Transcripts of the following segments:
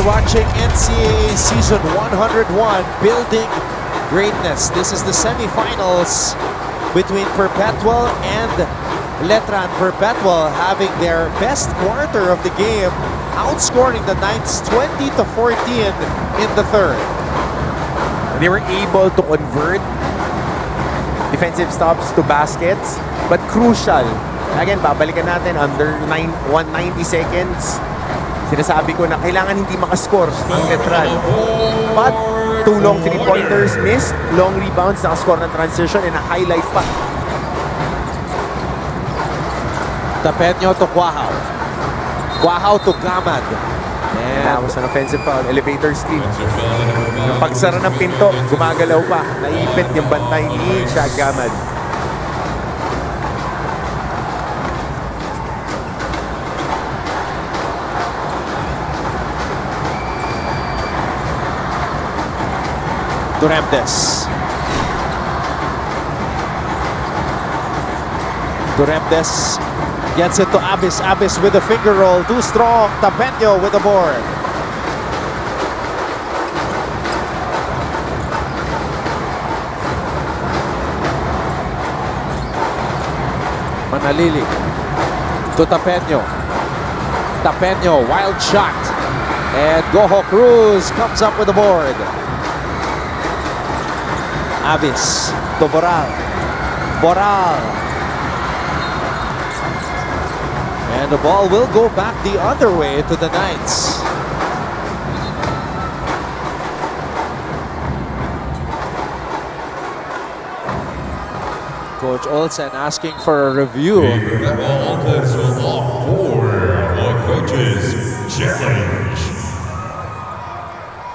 watching Ncaa Season 101, Building Greatness. This is the semifinals between Perpetual and Letran. Perpetual having their best quarter of the game, outscoring the Knights 20-14 in the third. They were able to convert defensive stops to baskets, but crucial. Again, babalikan natin under 190 seconds. Sinasabi ko na kailangan hindi makascore ang Letran. But, 2 long 3-pointers missed, long rebounds, nakascore ng transition, and a highlight pa. Tapeño to Quahaw. Quahaw to Gamad. And that was an offensive foul, elevator screen. Yung pagsara ng pinto, gumagalaw pa. Naipit yung bantay ni Ncaa Gamad. Duremdes. Duremdes gets it to Abis. Abis with a finger roll. Too strong. Tapeño with the board. Manalili to Tapeño. Tapeño, wild shot. And Goho Cruz comes up with the board. Abis to Boral. Boral. And the ball will go back the other way to the Knights. Coach Olsen asking for a review. This was all for the coach's challenge.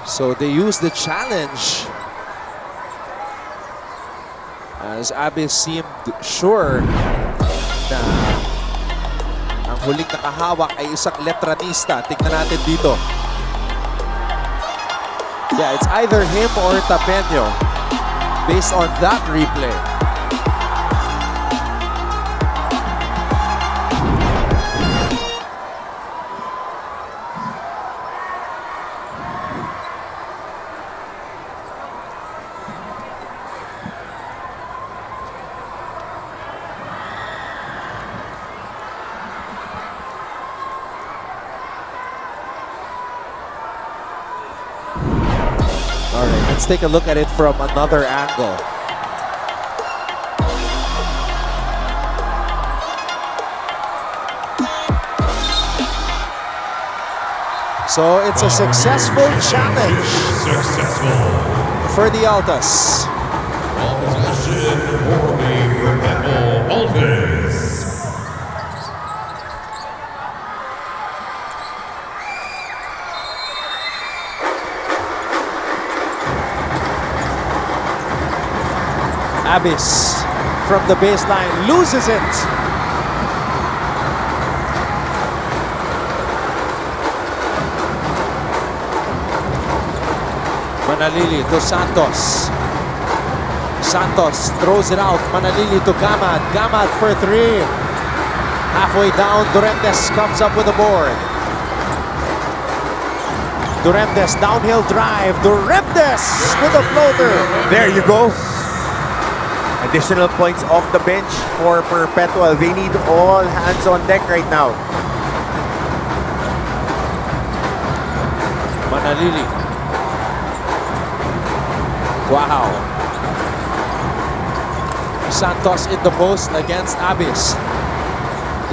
So they use the challenge, as Abis seemed sure na ang huling nakahawak ay isang Letranista. Tignan natin dito. Yeah, it's either him or Tapeño based on that replay. All right, let's take a look at it from another angle. So it's a successful challenge for the Altas. Ball possession for the Perpetual Altas. Abis from the baseline loses it. Manalili to Santos. Santos throws it out. Manalili to Gamad. Gamad for 3. Halfway down, Duremdes comes up with a board. Duremdes downhill drive. Duremdes with a floater. There you go. Additional points off the bench for Perpetual. They need all hands on deck right now. Manalili. Wow. Santos in the post against Abis.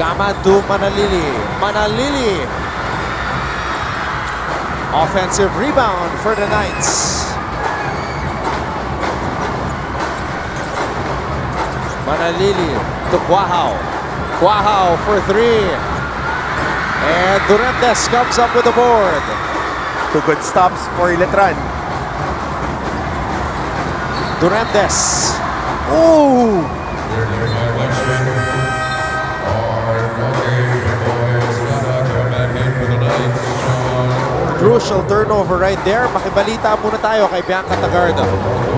Gamad to Manalili. Manalili. Offensive rebound for the Knights. Manalili to Quahaw. Quahaw for 3. And Duremdes comes up with the board. 2 good stops for Letran. Duremdes. Ooh! Crucial turnover right there. Makibalita muna tayo kay Bianca Tagarda.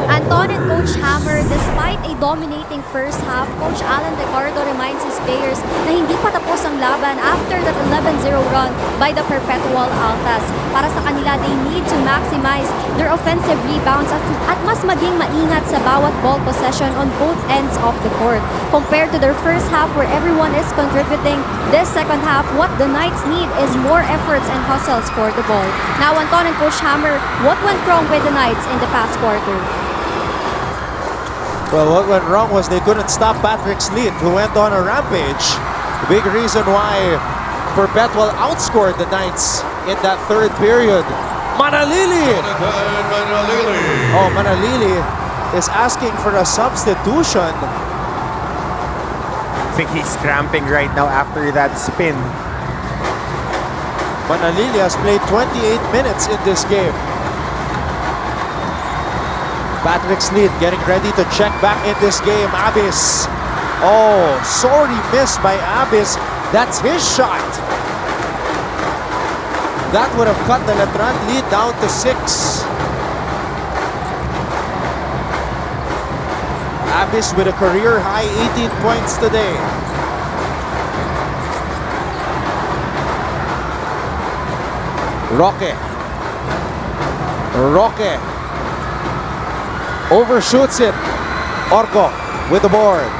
Anton and Coach Hammer, despite a dominating first half, Coach Alan Ricardo reminds his players na hindi pa tapos ang laban after that 11-0 run by the Perpetual Altas. Para sa kanila, they need to maximize their offensive rebounds at mas maging maingat sa bawat ball possession on both ends of the court. Compared to their first half where everyone is contributing, this second half, what the Knights need is more efforts and hustles for the ball. Now, Anton and Coach Hammer, what went wrong with the Knights in the past quarter? Well, what went wrong was they couldn't stop Patrick Sleet, who went on a rampage. The big reason why Perpetual outscored the Knights in that third period. Manalili! Oh, Manalili is asking for a substitution. I think he's cramping right now after that spin. Manalili has played 28 minutes in this game. Patrick Sleet getting ready to check back in this game. Abyss. Oh, sorry miss by Abyss. That's his shot. That would have cut the Letran lead down to 6. Abyss with a career high 18 points today. Roque overshoots it. Orco with the board.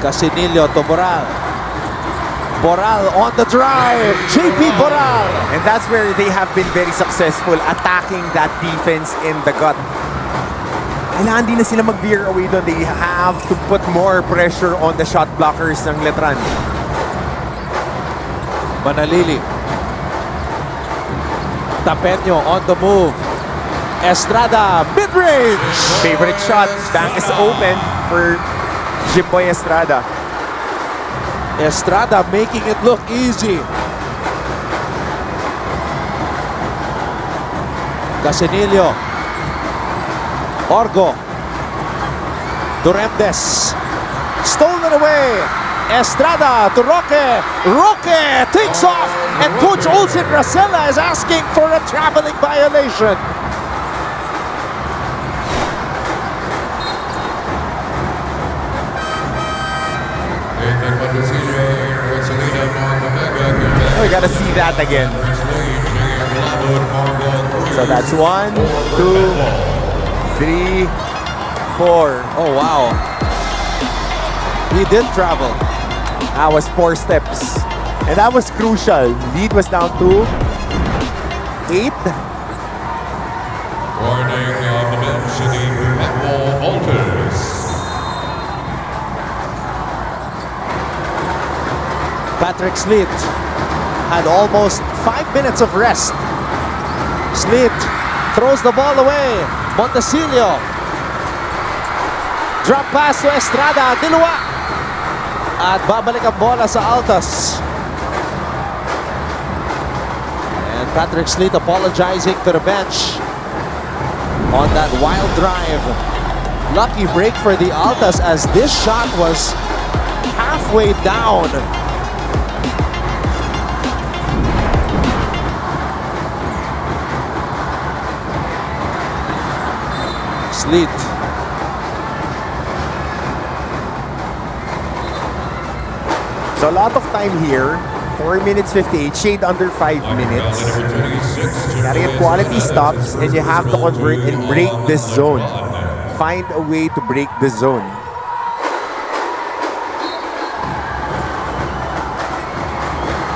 Casinillo to Boral. Boral on the drive. JP Boral. And that's where they have been very successful attacking that defense in the gut. Kailangan di na sila mag-veer away doon. They have to put more pressure on the shot blockers ng Letran. Manalili. Tapeño on the move. Estrada, mid-range. Favorite shot. Bank is open for Jimboy Estrada. Estrada making it look easy. Casinillo. Orgo. Duremdes. Stolen away. Estrada to Roque. Roque takes off. And Coach Olsen Racela is asking for a traveling violation. We gotta see that again. So that's 1, 2, 3, 4. Oh, wow. He did travel. That was 4 steps. And that was crucial. Lead was down to 8. Warning on the bench in the Perpetual Altars. Patrick Sleet had almost 5 minutes of rest. Sleet throws the ball away. Montecillo. Drop pass to Estrada. Dilua. At babalik ang bola sa Altas. And Patrick Sleet apologizing to the bench on that wild drive. Lucky break for the Altas as this shot was halfway down. Sleet. So a lot of time here. 4 minutes 58, shade under 5 minutes. Gotta get quality stops and you have to convert and break this zone. Find a way to break the zone.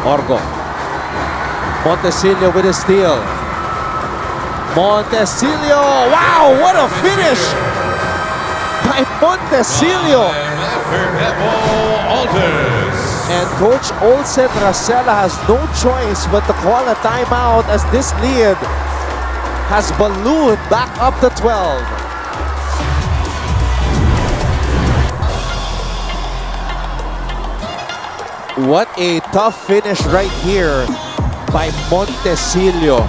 Orgo. Montecillo with a steal. Montecillo. Wow, what a finish by Montecillo. And Coach Olsen Racela has no choice but to call a timeout as this lead has ballooned back up to 12. What a tough finish right here by Montecillo.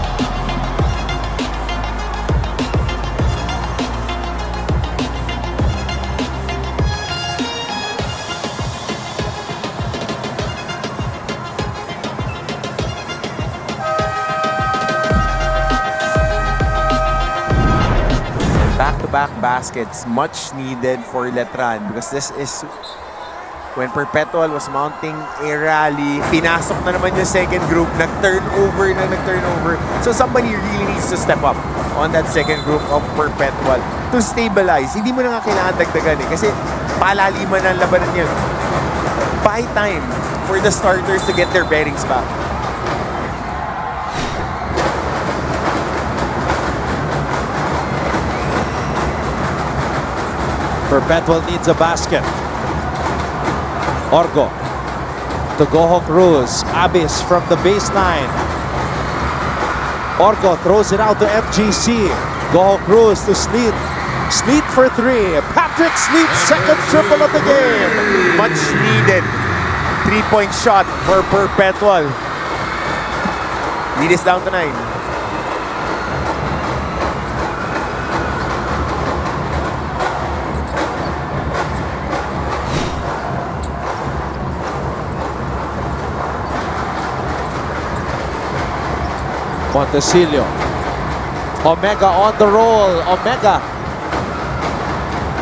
back-to-back baskets, much needed for Letran because this is when Perpetual was mounting a rally. Pinasok na naman yung second group, nag-turnover. So somebody really needs to step up on that second group of Perpetual to stabilize. Hindi mo na nga kailangan dagdagan kasi palaliman ang labanan yun. Buy time for the starters to get their bearings back. Perpetual needs a basket. Orgo to Goho Cruz. Abyss from the baseline. Orgo throws it out to FGC. Goho Cruz to Sleet. Sleet for three. Patrick Sleet's second triple of the game. Much needed 3-point shot for Perpetual. Lead is down to 9. Montecillo. Omega on the roll. Omega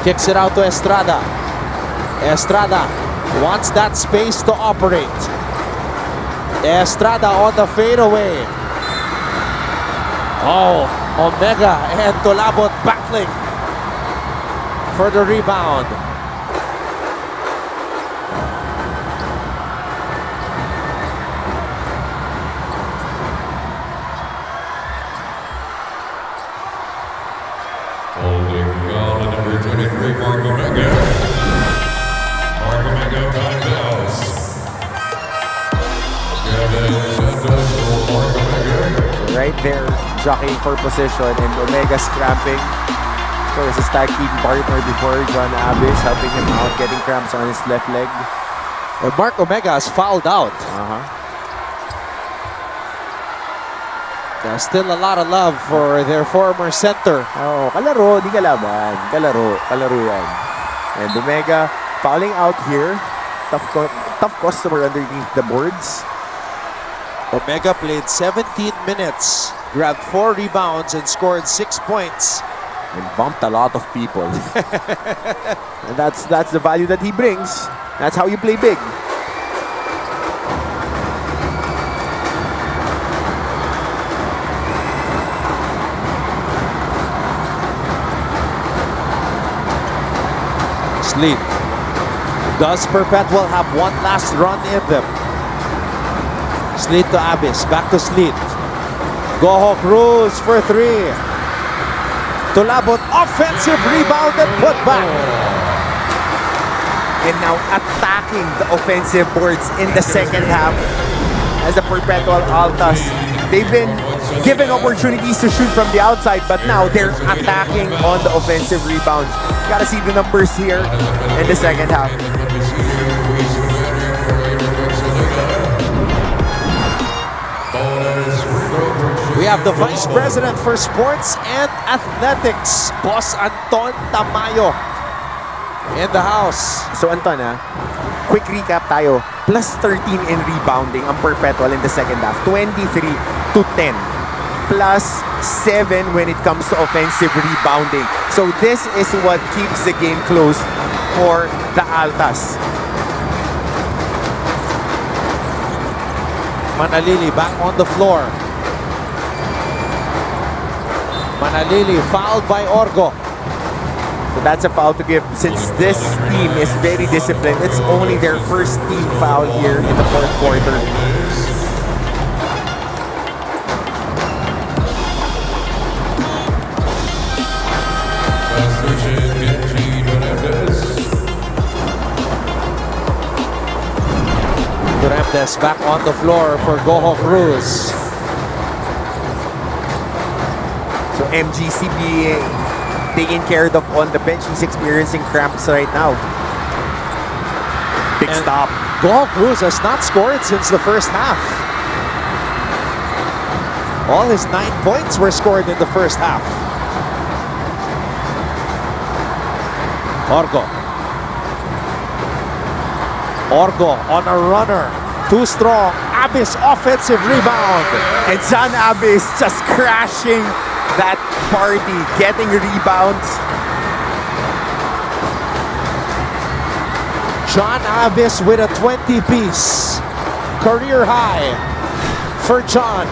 kicks it out to Estrada. Estrada wants that space to operate. Estrada on the fadeaway. Oh, Omega and Tolabot battling for the rebound. Holding foul on number 23, Mark Omega. Mark Omega fouls. Mark Omega. Right there, jockeying for position, and Omega's cramping. So this is tag team partner before John Abyss, helping him out, getting cramps on his left leg. And Mark Omega has fouled out. There's still a lot of love for their former center. Oh, kalaro, di kalaban. Kalaro yan. And Omega fouling out here. Tough customer underneath the boards. Omega played 17 minutes, grabbed 4 rebounds, and scored 6 points. And bumped a lot of people. And that's the value that he brings. That's how you play big. Sleet. Does Perpetual have one last run in them? Sleet to Abyss. Back to Sleet. Goho Cruz for 3. Tolabot, offensive rebound and put back. And now attacking the offensive boards in the second half as the Perpetual Altas. They've been given opportunities to shoot from the outside, but now they're attacking on the offensive rebounds. Gotta see the numbers here in the second half. We have the Vice President for Sports and Athletics, Boss Anton Tamayo, in the house. So Anton, quick recap tayo. Plus 13 in rebounding ang Perpetual in the second half. 23-10. Plus 7 when it comes to offensive rebounding. So this is what keeps the game close for the Altas. Manalili back on the floor. Manalili fouled by Orgo. So that's a foul to give since this team is very disciplined. It's only their first team foul here in the fourth quarter. Duremdes back on the floor for Goho Cruz. So MGCB taking care of on the bench. He's experiencing cramps right now. Big And stop. Goho Cruz has not scored since the first half. All his 9 points were scored in the first half. Orgo. Orgo on a runner. Too strong. Abyss offensive rebound. And John Abyss just crashing that party, getting rebounds John Avis with a 20-piece. Career high for John.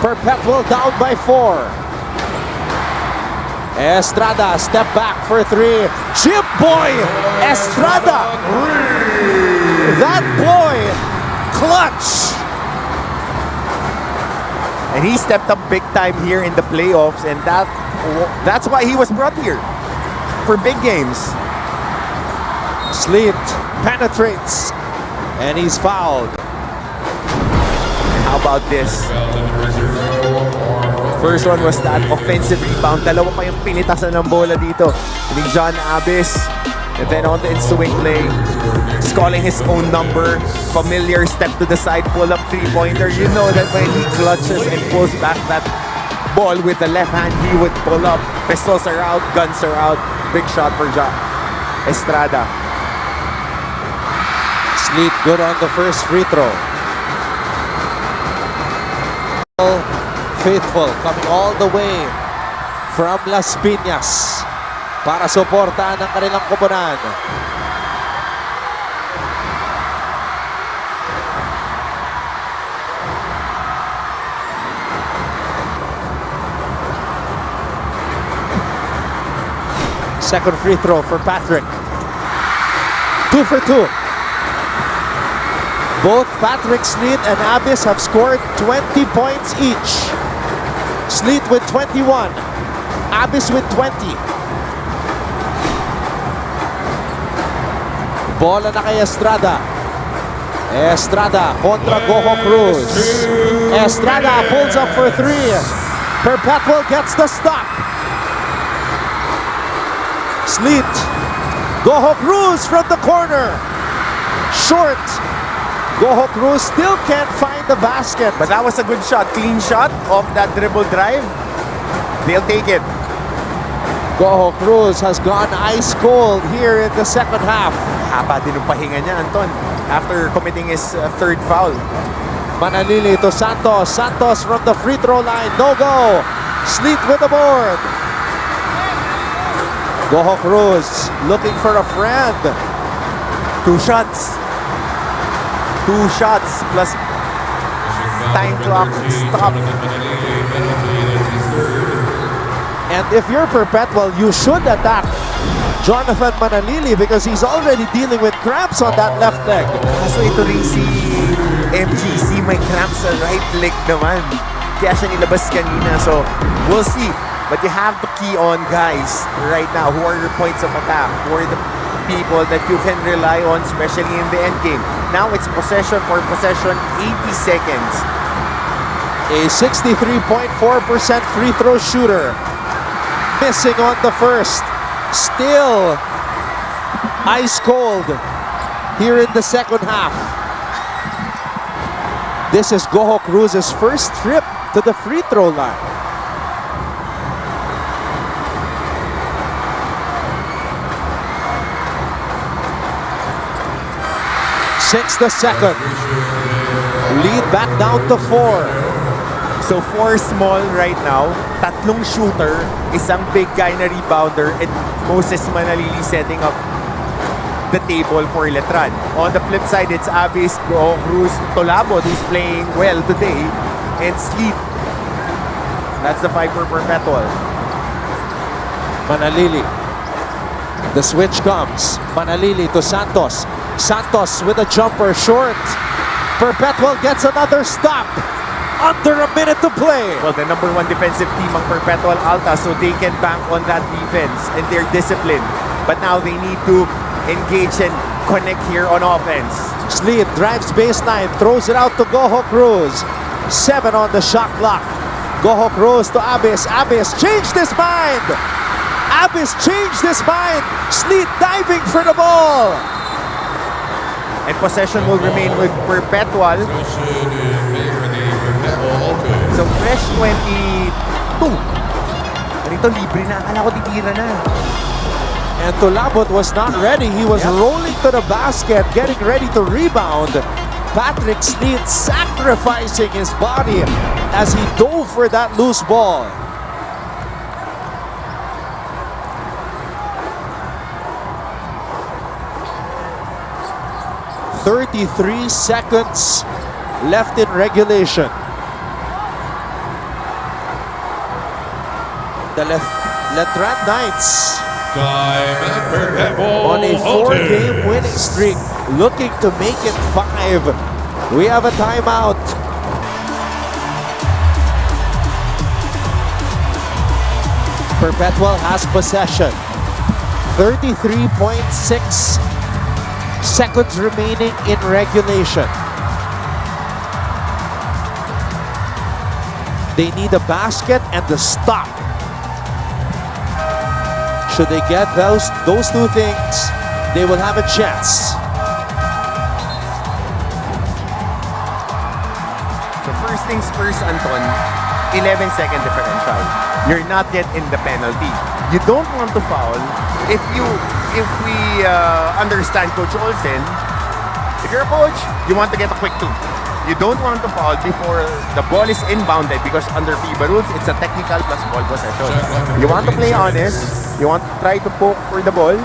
Perpetual down by 4. Estrada, step back for 3. Chip boy, Estrada. That boy, clutch. And he stepped up big time here in the playoffs, and that's why he was brought here for big games. Sleet penetrates, and he's fouled. How about this? First one was that offensive rebound. Dalawa pa yung pinitasan ng bola dito. Ni John Avis. And then on the ensuing play, he's calling his own number. Familiar step to the side, pull up three-pointer. You know that when he clutches and pulls back that ball with the left hand, he would pull up. Pistols are out, guns are out. Big shot for John Estrada. Sleet good on the first free throw. Faithful coming all the way from Las Piñas para suportahan ang kanilang koponan. Second free throw for Patrick. 2 for 2. Both Patrick Sleet and Avis have scored 20 points each. Sleet with 21. Avis with 20. Bola na kay Estrada. Estrada kontra Goho Cruz. Estrada pulls up for 3. Perpetual gets the stop. Sleet. Goho Cruz from the corner. Short. Goho Cruz still can't find the basket. But that was a good shot. Clean shot off that dribble drive. They'll take it. Goho Cruz has gone ice cold here in the second half. Haba din ang pahinga niya, Anton, after committing his third foul. Manalili to Santos. Santos from the free throw line. No go. Sleet with the board. Goho Cruz looking for a friend. 2 shots. 2 shots plus time clock stop. And if you're Perpetual, you should attack Jonathan Manalili because he's already dealing with cramps on that left leg. Kaso ito rin si MGC, may cramps sa right leg naman. Kaya siya nilabas kanina. So, we'll see. But you have to key on guys right now. Who are your points of attack? Who are the people that you can rely on, especially in the end game? Now it's possession for possession, 80 seconds. A 63.4% free throw shooter. Missing on the first. Still ice cold here in the second half. This is Goho Cruz's first trip to the free throw line. Six the second. Lead back down to 4. So 4 small right now, tatlong shooter, isang big guy na rebounder, and Moses Manalili setting up the table for Letran. On the flip side, it's Avis, Cruz, Tolabot who's playing well today, and Sleet. That's the 5 for Perpetual. Manalili. The switch comes. Manalili to Santos. Santos with a jumper short. Perpetual gets another stop. Under a minute to play. Well, the number 1 defensive team ang Perpetual Alta, so they can bank on that defense and their discipline. But now they need to engage and connect here on offense. Sleet drives baseline, throws it out to Goho Cruz. 7 on the shot clock. Goho Cruz to Avis. Avis changed his mind. Avis changed his mind. Sleet diving for the ball. And possession will remain with Perpetual. So fresh 22. Ganito libre na. Akala ko titira na. And Tolabot was not ready. He was rolling to the basket, getting ready to rebound. Patrick Sleet sacrificing his body as he dove for that loose ball. 33 seconds left in regulation. The Letran Knights Time at Perpetual. on a 4-game winning streak, looking to make it 5. We have a timeout. Perpetual has possession. 33.6 seconds remaining in regulation. They need a basket and the stop. Should they get those two things, they will have a chance. So first things first, Anton, 11-second differential. You're not yet in the penalty. You don't want to foul. If we understand Coach Olsen, if you're a coach, you want to get a quick 2. You don't want to foul before the ball is inbounded because under FIBA rules, it's a technical plus ball possession. You want to play honest. You want to try to poke for the ball.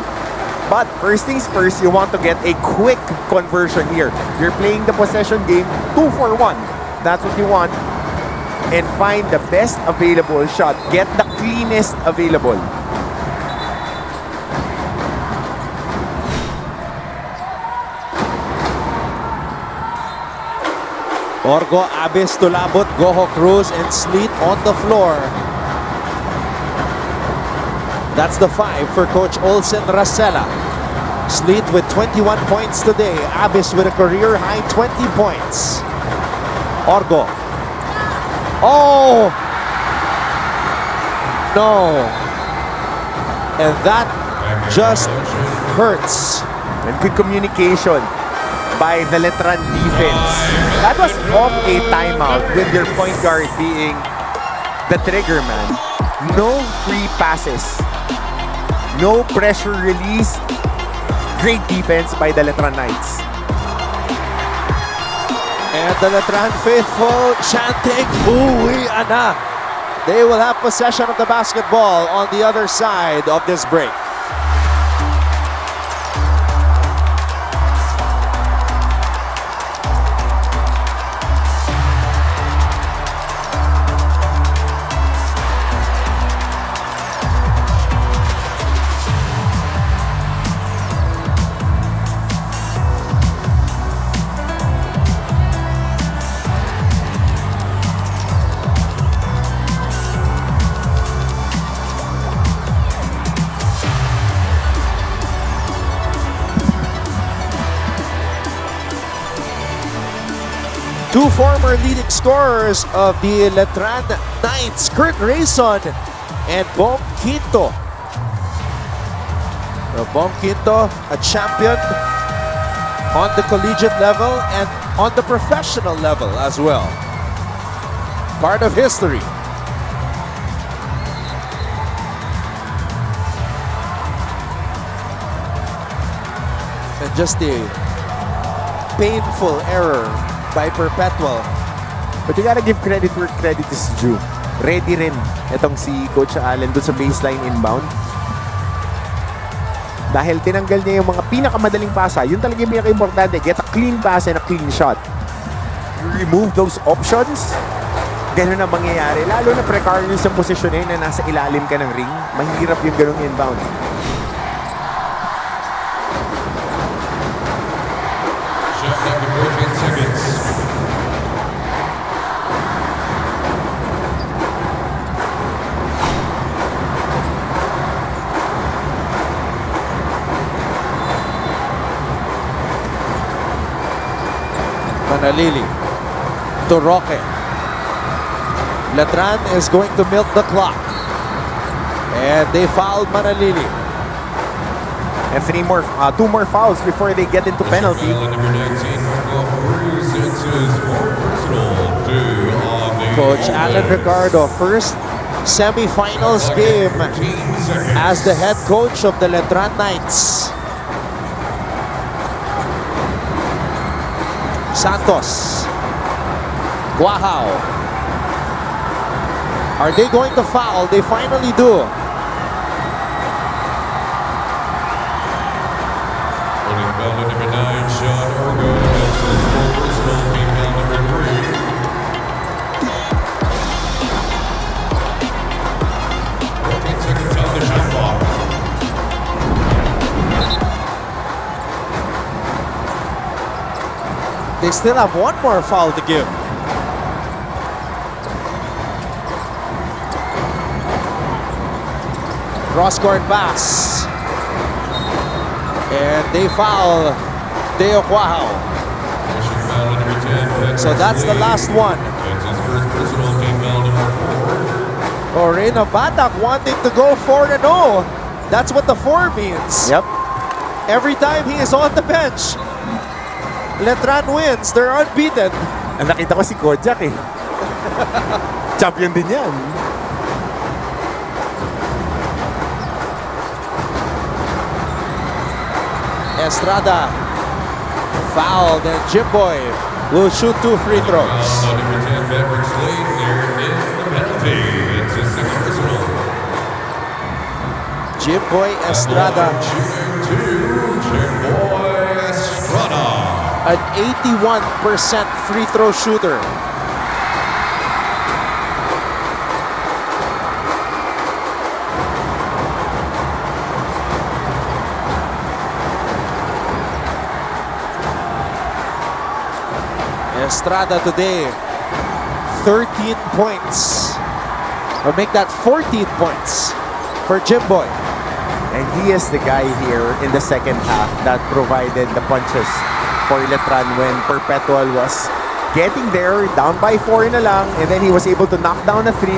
But first things first, you want to get a quick conversion here. You're playing the possession game 2 for 1. That's what you want. And find the best available shot. Get the cleanest available. Orgo, Abis, Tulabot, Goho, Cruz, and Sleet on the floor. That's the 5 for Coach Olsen Rasela. Sleet with 21 points today. Abis with a career-high 20 points. Orgo. Oh! No. And that just hurts. And good communication by the Letran defense. That was off a timeout with your point guard being the trigger man. No free passes. No pressure release. Great defense by the Letran Knights. And the Letran faithful chanting, Uwi Ana. They will have possession of the basketball on the other side of this break. Two former leading scorers of the Letran Knights, Kurt Rayson and Bong Quinto. Bong Quinto, a champion on the collegiate level and on the professional level as well. Part of history. And just a painful error by Perpetual. But you gotta give credit where credit is due. Ready rin itong si Coach Allen doon sa baseline inbound. Dahil tinanggal niya yung mga pinakamadaling pasa. Yun talaga yung pinaka-importante. Get a clean pass and a clean shot. You remove those options, ganun ang mangyayari. Lalo na precarious yung position na nasa ilalim ka ng ring. Mahirap yung ganung inbound. Shot clock at 14 seconds. Manalili to Roque. Letran is going to milk the clock. And they fouled Manalili. And two more fouls before they get into penalty. Number 19, Cruz, it's his personal two on the Coach Alan Ricardo, first semifinals game as the head coach of the Letran Knights. Santos. Guahao. Are they going to foul? They finally do. Holding foul on number 9, John Orgo hits his full personal game foul number 3. Seconds on the shot clock. They still have one more foul to give. Cross-court pass. And they foul Ncaa. Pushing foul number 10. So that's the last one. That's his first personal game foul number 4. Orena Batak wanting to go 4-0. That's what the 4 means. Yep. Every time he is on the bench, Letran wins. They're unbeaten. Ang nakita ko si Kojak eh. Champion din yan. Estrada fouled and Jimboy will shoot 2 free throws. Foul on number 10, Maverick Slade. There is the penalty. It's his second personal. Jimboy Estrada, Shooting 2, Jimboy Estrada. an 81% free throw shooter. Estrada today, 13 points. Or make that 14 points for Jimboy. And he is the guy here in the second half that provided the punches for Letran when Perpetual was getting there, down by 4 na lang, and then he was able to knock down a 3.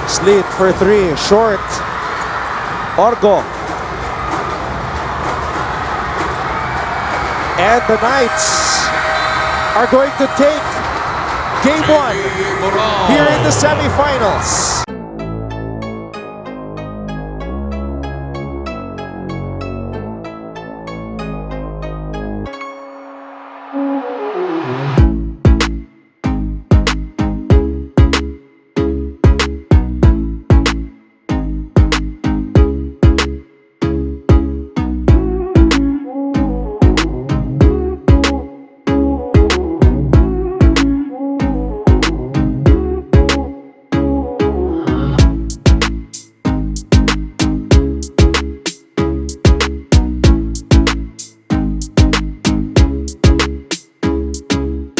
Slit for 3, short. Orgo. And the Knights are going to take game 1 here in the semifinals.